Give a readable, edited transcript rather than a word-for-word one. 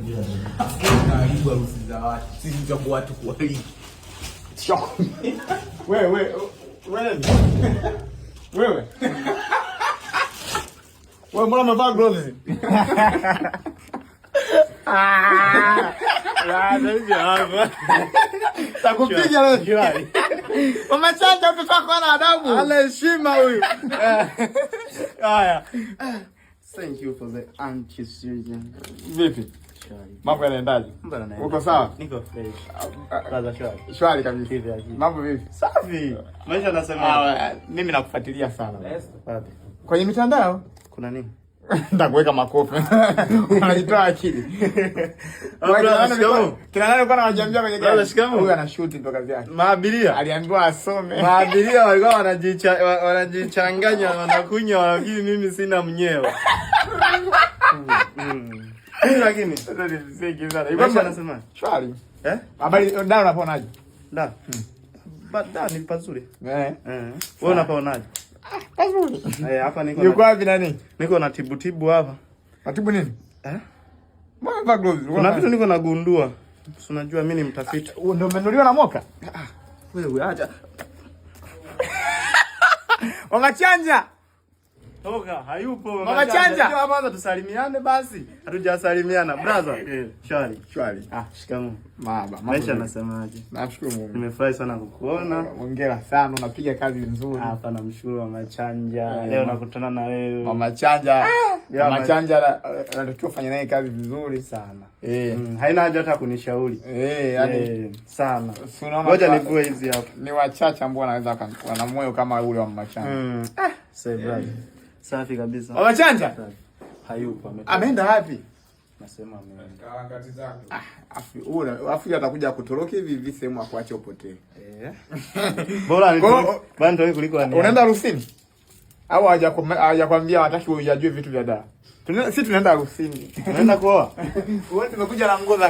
Aibu harusi za watu, si za watu kualika. Wewe. Wewe mbona umevaa gloves? Takupiga leo. Mama Chanja mtoto wako ana adabu. Ana heshima huyu. Haya. Thank you for the anti-surgeon. Vipi? Mambo yanaendaje? Uko sawa? Niko fresh. Kaza shwari. Shwari kabisa. Mambo vipi? Safi. Maisha yanasema mimi nakufuatilia sana. Wapi? Kwenye mitandao? Kuna nini? Nitakuweka makofi. Unajitoa akili. Kila nani kwa anajiambia kwenye gari? Huyu ana shoot ndo kazi yake. Maabiria aliambiwa asome. Maabiria walikuwa wanajichanganya wanakunywa wanafikiri mimi sina mnyeo. Lakini sasa ni mzee sana. Ibamba anasema shwari. Habari ndio unaponaje? Da. Bada ni pazuri. Wewe unaponaje? Pazuri. Hapa niko. Yuko wapi nani? Niko na tibu hapa. Matibu nini? Mbona gloves? Kuna vitu niko nagundua. Unajua mimi ni mtafiti. Ndio umenunuliwa na Moka? Wewe acha. Mama Chanja. Toka, hayupo Mama Chanja. Ndio kwanza tusalimiane basi. Hatujasalimiana brother. Shwari. Shikamoo. Baba. Maisha nasemaje? Nashukuru Mungu. Nimefurahi sana kukuona. Hongera sana, unapiga kazi nzuri. Hapa namshukuru Mama Chanja. Leo nakutana na wewe. Mama Chanja. Mama Chanja anatakiwa kufanya naye kazi vizuri sana. Haina haja hata kunishauri. Yaani sana. Ngoja nivue hizi hapa. Ni wachache ambao wanaweza wana moyo kama ule wa Mama Chanja. Sasa safi kabisa. Mama Chanja? Hayupo. Ameenda wapi? Nasema ameenda. Harakati zake. Afu atakuja kutoroka hivi sehemu akuache upotee. Bora ni bando wewe kuliko ani. Unaenda harusini? Au hajakwambia hataki ujue vitu vya dawa? Sisi tunaenda harusini. Unaenda kuoa? Wewe tumekuja na nguo za